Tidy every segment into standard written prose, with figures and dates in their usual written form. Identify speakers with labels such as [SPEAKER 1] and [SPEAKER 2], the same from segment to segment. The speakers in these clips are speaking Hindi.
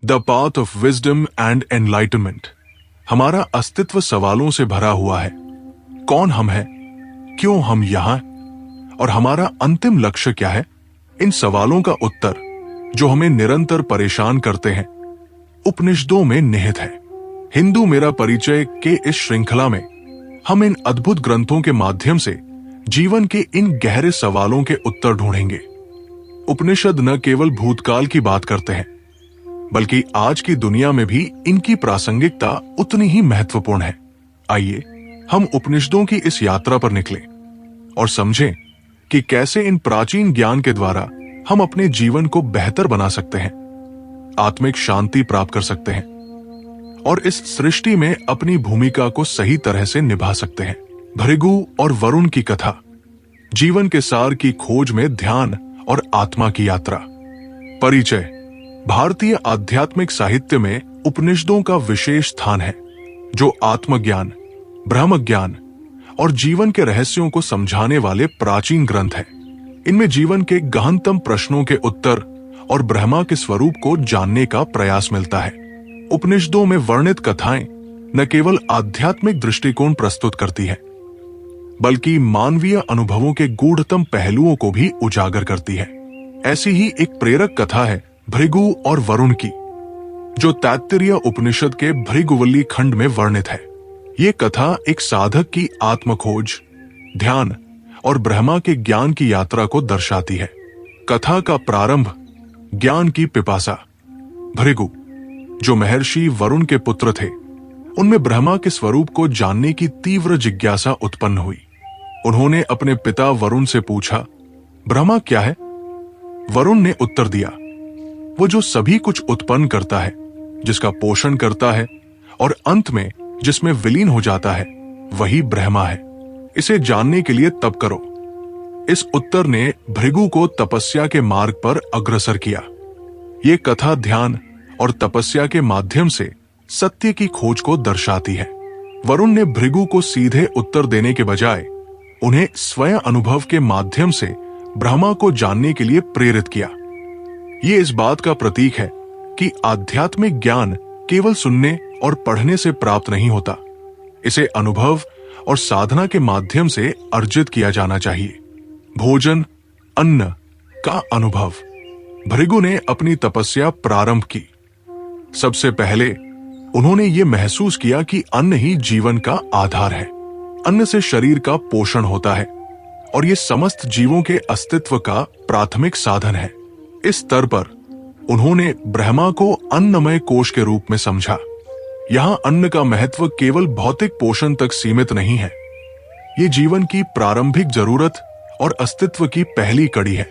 [SPEAKER 1] The path of wisdom and enlightenment. हमारा अस्तित्व सवालों से भरा हुआ है। कौन हम हैं? क्यों हम यहां? और हमारा अंतिम लक्ष्य क्या है? इन सवालों का उत्तर, जो हमें निरंतर परेशान करते हैं, उपनिषदों में निहित है। हिंदू मेरा परिचय के इस श्रृंखला में हम इन अद्भुत ग्रंथों के माध्यम से जीवन के इन गहरे सवालों के उत्तर ढूंढेंगे। उपनिषद न केवल भूतकाल की बात करते हैं, बल्कि आज की दुनिया में भी इनकी प्रासंगिकता उतनी ही महत्वपूर्ण है। आइए हम उपनिषदों की इस यात्रा पर निकलें और समझें कि कैसे इन प्राचीन ज्ञान के द्वारा हम अपने जीवन को बेहतर बना सकते हैं, आत्मिक शांति प्राप्त कर सकते हैं और इस सृष्टि में अपनी भूमिका को सही तरह से निभा सकते हैं। भृगु और वरुण की कथा, जीवन के सार की खोज में ध्यान और आत्मा की यात्रा। परिचय। भारतीय आध्यात्मिक साहित्य में उपनिषदों का विशेष स्थान है, जो आत्मज्ञान, ब्रह्म ज्ञान और जीवन के रहस्यों को समझाने वाले प्राचीन ग्रंथ हैं। इनमें जीवन के गहनतम प्रश्नों के उत्तर और ब्रह्मा के स्वरूप को जानने का प्रयास मिलता है। उपनिषदों में वर्णित कथाएं न केवल आध्यात्मिक दृष्टिकोण प्रस्तुत करती हैं, बल्कि मानवीय अनुभवों के गूढ़तम पहलुओं को भी उजागर करती है। ऐसी ही एक प्रेरक कथा है भृगु और वरुण की, जो तैत्तिरीय उपनिषद के भृगुवल्ली खंड में वर्णित है। ये कथा एक साधक की आत्मखोज, ध्यान और ब्रह्मा के ज्ञान की यात्रा को दर्शाती है। कथा का प्रारंभ ज्ञान की पिपासा। भृगु, जो महर्षि वरुण के पुत्र थे, उनमें ब्रह्मा के स्वरूप को जानने की तीव्र जिज्ञासा उत्पन्न हुई। उन्होंने अपने पिता वरुण से पूछा, ब्रह्मा क्या है? वरुण ने उत्तर दिया, वो जो सभी कुछ उत्पन्न करता है, जिसका पोषण करता है और अंत में जिसमें विलीन हो जाता है, वही ब्रह्मा है। इसे जानने के लिए तप करो। इस उत्तर ने भृगु को तपस्या के मार्ग पर अग्रसर किया। ये कथा ध्यान और तपस्या के माध्यम से सत्य की खोज को दर्शाती है। वरुण ने भृगु को सीधे उत्तर देने के बजाय उन्हें स्वयं अनुभव के माध्यम से ब्रह्मा को जानने के लिए प्रेरित किया। ये इस बात का प्रतीक है कि आध्यात्मिक ज्ञान केवल सुनने और पढ़ने से प्राप्त नहीं होता। इसे अनुभव और साधना के माध्यम से अर्जित किया जाना चाहिए। भोजन, अन्न का अनुभव। भृगु ने अपनी तपस्या प्रारंभ की। सबसे पहले उन्होंने ये महसूस किया कि अन्न ही जीवन का आधार है। अन्न से शरीर का पोषण होता है और ये समस्त जीवों के अस्तित्व का प्राथमिक साधन है। इस स्तर पर उन्होंने ब्रह्मा को अन्नमय कोश के रूप में समझा। यहाँ अन्न का महत्व केवल भौतिक पोषण तक सीमित नहीं है। ये जीवन की प्रारंभिक जरूरत और अस्तित्व की पहली कड़ी है।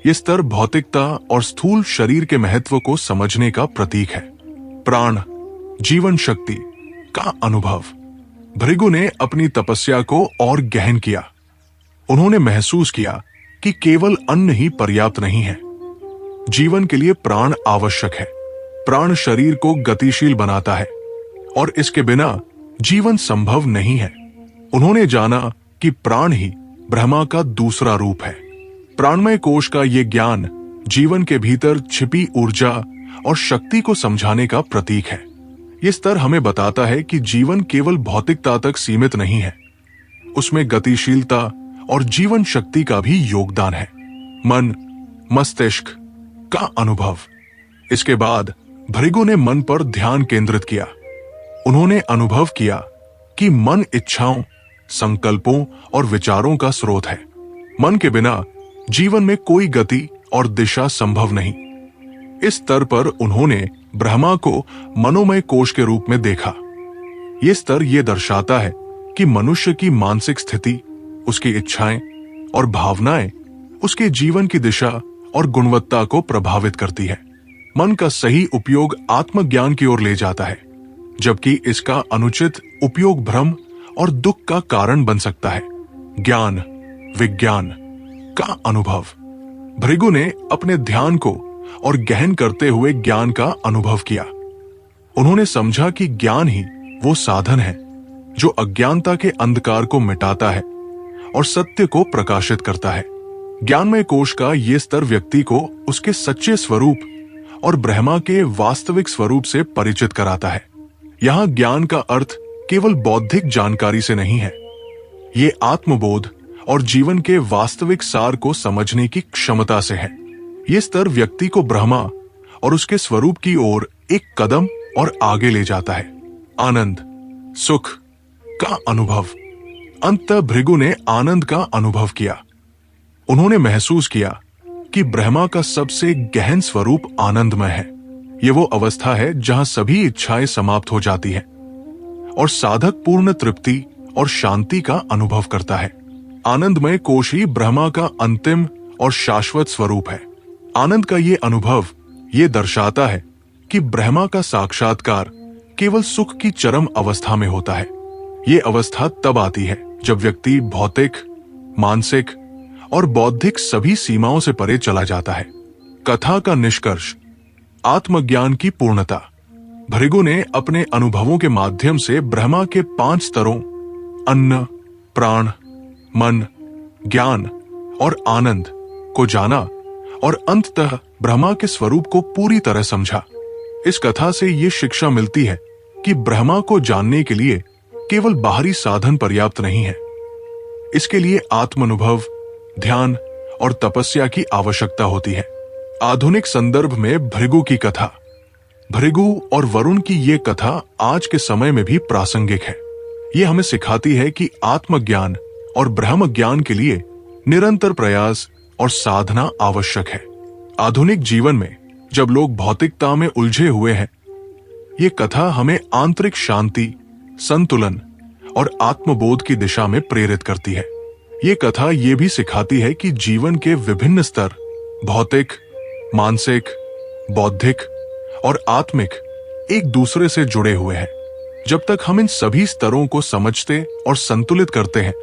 [SPEAKER 1] ये स्तर भौतिकता और स्थूल शरीर के महत्व को समझने का प्रतीक है। प्राण, जीवन शक्ति का अनुभव। भृगु ने अपनी तपस्या को और गहन किया। उन्होंने महसूस किया कि केवल अन्न ही पर्याप्त नहीं है। जीवन के लिए प्राण आवश्यक है। प्राण शरीर को गतिशील बनाता है और इसके बिना जीवन संभव नहीं है। उन्होंने जाना कि प्राण ही ब्रह्मा का दूसरा रूप है। प्राणमय कोश का ये ज्ञान जीवन के भीतर छिपी ऊर्जा और शक्ति को समझाने का प्रतीक है। ये स्तर हमें बताता है कि जीवन केवल भौतिकता तक सीमित नहीं है। उसमें गतिशीलता और जीवन शक्ति का भी योगदान है। मन, मस्तिष्क का अनुभव। इसके बाद भृगु ने मन पर ध्यान केंद्रित किया। उन्होंने अनुभव किया कि मन इच्छाओं, संकल्पों और विचारों का स्रोत है। मन के बिना जीवन में कोई गति और दिशा संभव नहीं। इस स्तर पर उन्होंने ब्रह्मा को मनोमय कोश के रूप में देखा। यह स्तर यह दर्शाता है कि मनुष्य की मानसिक स्थिति, उसकी इच्छाएं और भावनाएं उसके जीवन की दिशा और गुणवत्ता को प्रभावित करती है। मन का सही उपयोग आत्मज्ञान की ओर ले जाता है, जबकि इसका अनुचित उपयोग भ्रम और दुख का कारण बन सकता है। ज्ञान, विज्ञान का अनुभव। भृगु ने अपने ध्यान को और गहन करते हुए ज्ञान का अनुभव किया। उन्होंने समझा कि ज्ञान ही वो साधन है जो अज्ञानता के अंधकार को मिटाता है और सत्य को प्रकाशित करता है। ज्ञानमय कोश का ये स्तर व्यक्ति को उसके सच्चे स्वरूप और ब्रह्मा के वास्तविक स्वरूप से परिचित कराता है। यहाँ ज्ञान का अर्थ केवल बौद्धिक जानकारी से नहीं है, ये आत्मबोध और जीवन के वास्तविक सार को समझने की क्षमता से है। ये स्तर व्यक्ति को ब्रह्मा और उसके स्वरूप की ओर एक कदम और आगे ले जाता है। आनंद, सुख का अनुभव। अंततः भृगु ने आनंद का अनुभव किया। उन्होंने महसूस किया कि ब्रह्मा का सबसे गहन स्वरूप आनंदमय है। ये वो अवस्था है जहां सभी इच्छाएं समाप्त हो जाती हैं और साधक पूर्ण तृप्ति और शांति का अनुभव करता है। आनंदमय कोश ही ब्रह्मा का अंतिम और शाश्वत स्वरूप है। आनंद का ये अनुभव ये दर्शाता है कि ब्रह्मा का साक्षात्कार केवल सुख की चरम अवस्था में होता है। ये अवस्था तब आती है जब व्यक्ति भौतिक, मानसिक और बौद्धिक सभी सीमाओं से परे चला जाता है। कथा का निष्कर्ष, आत्मज्ञान की पूर्णता। भृगु ने अपने अनुभवों के माध्यम से ब्रह्मा के 5 स्तरों अन्न, प्राण, मन, ज्ञान और आनंद को जाना और अंततः ब्रह्मा के स्वरूप को पूरी तरह समझा। इस कथा से ये शिक्षा मिलती है कि ब्रह्मा को जानने के लिए केवल बाहरी साधन पर्याप्त नहीं है। इसके लिए आत्मानुभव, ध्यान और तपस्या की आवश्यकता होती है। आधुनिक संदर्भ में भृगु की कथा, भृगु और वरुण की ये कथा आज के समय में भी प्रासंगिक है। ये हमें सिखाती है कि आत्मज्ञान और ब्रह्म ज्ञान के लिए निरंतर प्रयास और साधना आवश्यक है। आधुनिक जीवन में जब लोग भौतिकता में उलझे हुए हैं, ये कथा हमें आंतरिक शांति, संतुलन और आत्मबोध की दिशा में प्रेरित करती है। ये कथा ये भी सिखाती है कि जीवन के विभिन्न स्तर भौतिक, मानसिक, बौद्धिक और आत्मिक एक दूसरे से जुड़े हुए हैं। जब तक हम इन सभी स्तरों को समझते और संतुलित करते हैं,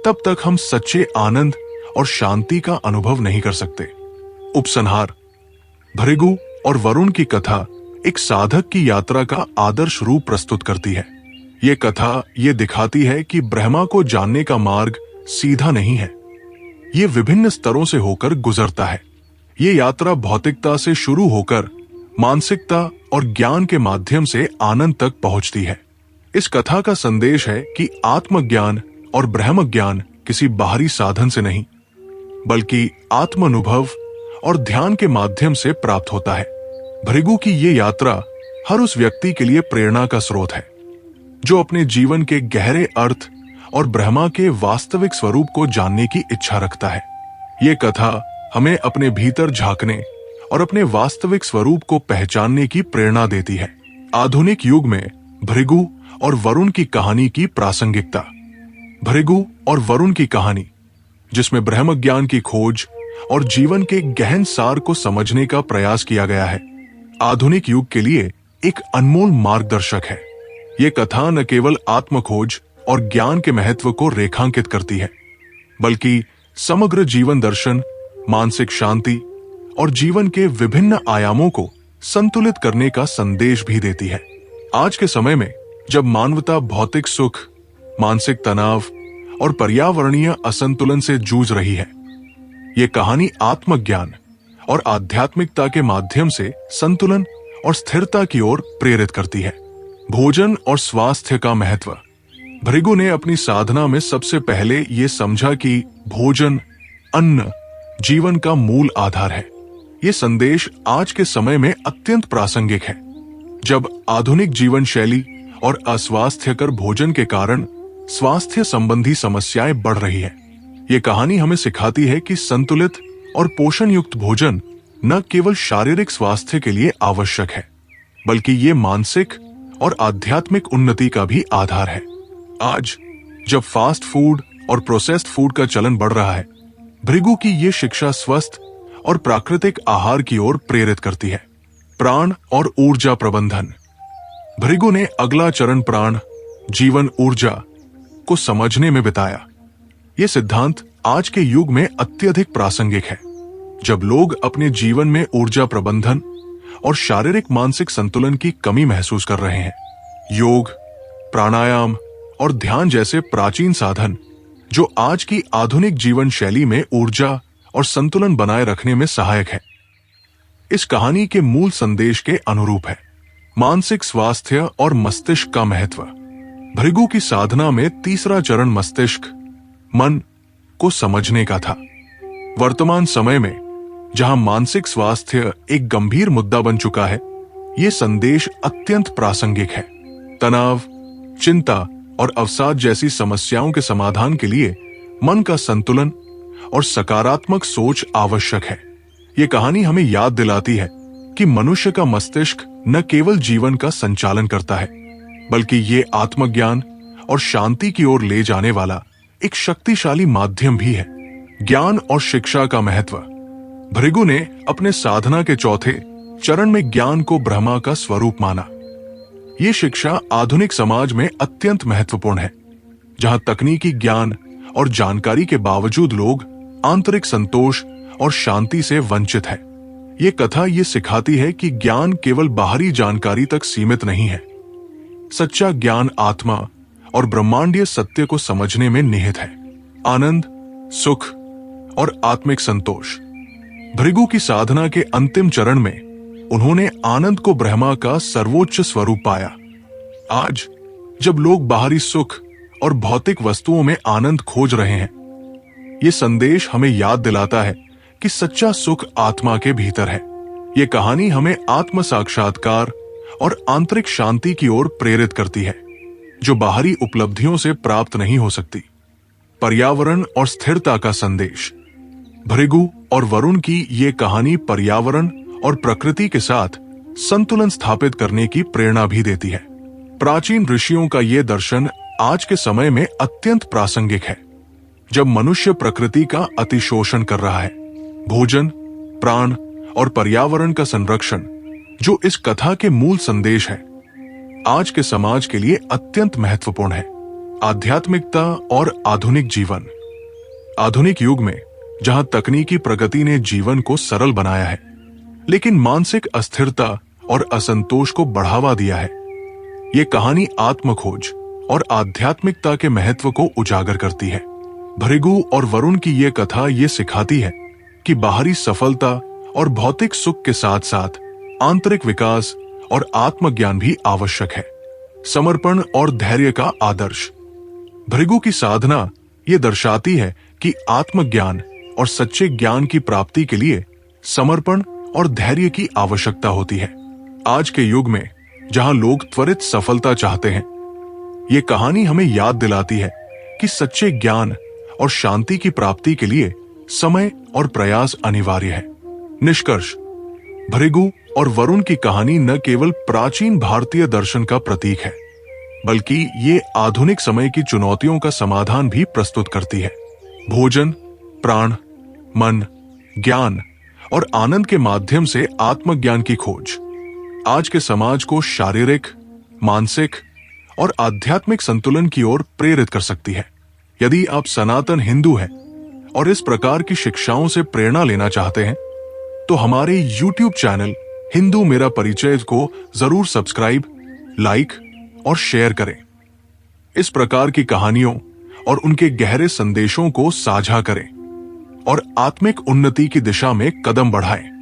[SPEAKER 1] तब तक हम सच्चे आनंद और शांति का अनुभव नहीं कर सकते। उपसंहार, भृगु और वरुण की कथा एक साधक की यात्रा का आदर्श रूप प्रस्तुत करती है। ये कथा ये दिखाती है कि ब्रह्मा को जानने का मार्ग सीधा नहीं है, ये विभिन्न स्तरों से होकर गुजरता है। ये यात्रा भौतिकता से शुरू होकर मानसिकता और ज्ञान के माध्यम से आनंद तक पहुंचती है। इस कथा का संदेश है कि आत्मज्ञान और ब्रह्म ज्ञान किसी बाहरी साधन से नहीं, बल्कि आत्मानुभव और ध्यान के माध्यम से प्राप्त होता है। भृगु की ये यात्रा हर उस व्यक्ति के लिए प्रेरणा का स्रोत है जो अपने जीवन के गहरे अर्थ और ब्रह्मा के वास्तविक स्वरूप को जानने की इच्छा रखता है। ये कथा हमें अपने भीतर झांकने और अपने वास्तविक स्वरूप को पहचानने की प्रेरणा देती है। आधुनिक युग में भृगु और वरुण की कहानी की प्रासंगिकता। भृगु और वरुण की कहानी, जिसमें ब्रह्म ज्ञान की खोज और जीवन के गहन सार को समझने का प्रयास किया गया है, आधुनिक युग के लिए एक अनमोल मार्गदर्शक है। ये कथा न केवल आत्मखोज और ज्ञान के महत्व को रेखांकित करती है, बल्कि समग्र जीवन दर्शन, मानसिक शांति और जीवन के विभिन्न आयामों को संतुलित करने का संदेश भी देती है। आज के समय में जब मानवता भौतिक सुख, मानसिक तनाव और पर्यावरणीय असंतुलन से जूझ रही है, ये कहानी आत्मज्ञान और आध्यात्मिकता के माध्यम से संतुलन और स्थिरता की ओर प्रेरित करती है। भोजन और स्वास्थ्य का महत्व। भृगु ने अपनी साधना में सबसे पहले ये समझा कि भोजन, अन्न जीवन का मूल आधार है। ये संदेश आज के समय में अत्यंत प्रासंगिक है, जब आधुनिक जीवन शैली और अस्वास्थ्यकर भोजन के कारण स्वास्थ्य संबंधी समस्याएं बढ़ रही है। ये कहानी हमें सिखाती है कि संतुलित और पोषण युक्त भोजन न केवल शारीरिक स्वास्थ्य के लिए आवश्यक है, बल्कि ये मानसिक और आध्यात्मिक उन्नति का भी आधार है। आज जब फास्ट फूड और प्रोसेस्ड फूड का चलन बढ़ रहा है, भृगु की ये शिक्षा स्वस्थ और प्राकृतिक आहार की ओर प्रेरित करती है। प्राण और ऊर्जा प्रबंधन। भृगु ने अगला चरण प्राण, जीवन ऊर्जा को समझने में बिताया। ये सिद्धांत आज के युग में अत्यधिक प्रासंगिक है, जब लोग अपने जीवन में ऊर्जा प्रबंधन और शारीरिक मानसिक संतुलन की कमी महसूस कर रहे हैं। योग, प्राणायाम और ध्यान जैसे प्राचीन साधन जो आज की आधुनिक जीवन शैली में ऊर्जा और संतुलन बनाए रखने में सहायक है। इस कहानी के मूल संदेश के अनुरूप है। मानसिक स्वास्थ्य और मस्तिष्क का महत्व। भृगु की साधना में तीसरा चरण मस्तिष्क, मन को समझने का था। वर्तमान समय में जहां मानसिक स्वास्थ्य एक गंभीर मुद्दा बन चुका है, यह संदेश अत्यंत प्रासंगिक है। तनाव, चिंता और अवसाद जैसी समस्याओं के समाधान के लिए मन का संतुलन और सकारात्मक सोच आवश्यक है। यह कहानी हमें याद दिलाती है कि मनुष्य का मस्तिष्क न केवल जीवन का संचालन करता है, बल्कि ये आत्मज्ञान और शांति की ओर ले जाने वाला एक शक्तिशाली माध्यम भी है। ज्ञान और शिक्षा का महत्व। भृगु ने अपने साधना के चौथे चरण में ज्ञान को ब्रह्मा का स्वरूप माना। ये शिक्षा आधुनिक समाज में अत्यंत महत्वपूर्ण है, जहां तकनीकी ज्ञान और जानकारी के बावजूद लोग आंतरिक संतोष और शांति से वंचित है। ये कथा ये सिखाती है कि ज्ञान केवल बाहरी जानकारी तक सीमित नहीं है। सच्चा ज्ञान आत्मा और ब्रह्मांडीय सत्य को समझने में निहित है। आनंद, सुख और आत्मिक संतोष। भृगु की साधना के अंतिम चरण में उन्होंने आनंद को ब्रह्मा का सर्वोच्च स्वरूप पाया। आज जब लोग बाहरी सुख और भौतिक वस्तुओं में आनंद खोज रहे हैं, ये संदेश हमें याद दिलाता है कि सच्चा सुख आत्मा के भीतर है। ये कहानी हमें आत्म साक्षात्कार और आंतरिक शांति की ओर प्रेरित करती है, जो बाहरी उपलब्धियों से प्राप्त नहीं हो सकती। पर्यावरण और स्थिरता का संदेश। भृगु और वरुण की ये कहानी पर्यावरण और प्रकृति के साथ संतुलन स्थापित करने की प्रेरणा भी देती है। प्राचीन ऋषियों का ये दर्शन आज के समय में अत्यंत प्रासंगिक है, जब मनुष्य प्रकृति का अतिशोषण कर रहा है। भोजन, प्राण और पर्यावरण का संरक्षण, जो इस कथा के मूल संदेश है, आज के समाज के लिए अत्यंत महत्वपूर्ण है। आध्यात्मिकता और आधुनिक जीवन। आधुनिक युग में जहां तकनीकी प्रगति ने जीवन को सरल बनाया है, लेकिन मानसिक अस्थिरता और असंतोष को बढ़ावा दिया है, ये कहानी आत्मखोज और आध्यात्मिकता के महत्व को उजागर करती है। भृगु और वरुण की ये कथा ये सिखाती है कि बाहरी सफलता और भौतिक सुख के साथ साथ आंतरिक विकास और आत्मज्ञान भी आवश्यक है। समर्पण और धैर्य का आदर्श। भृगु की साधना ये दर्शाती है कि आत्मज्ञान और सच्चे ज्ञान की प्राप्ति के लिए समर्पण और धैर्य की आवश्यकता होती है। आज के युग में जहां लोग त्वरित सफलता चाहते हैं, ये कहानी हमें याद दिलाती है कि सच्चे ज्ञान और शांति की प्राप्ति के लिए समय और प्रयास अनिवार्य है। निष्कर्ष। भृगु और वरुण की कहानी न केवल प्राचीन भारतीय दर्शन का प्रतीक है, बल्कि ये आधुनिक समय की चुनौतियों का समाधान भी प्रस्तुत करती है। भोजन, प्राण, मन, ज्ञान और आनंद के माध्यम से आत्मज्ञान की खोज आज के समाज को शारीरिक, मानसिक और आध्यात्मिक संतुलन की ओर प्रेरित कर सकती है। यदि आप सनातन हिंदू हैं और इस प्रकार की शिक्षाओं से प्रेरणा लेना चाहते हैं, तो हमारे YouTube चैनल हिंदू मेरा परिचय को जरूर सब्सक्राइब, लाइक और शेयर करें। इस प्रकार की कहानियों और उनके गहरे संदेशों को साझा करें और आत्मिक उन्नति की दिशा में कदम बढ़ाएं।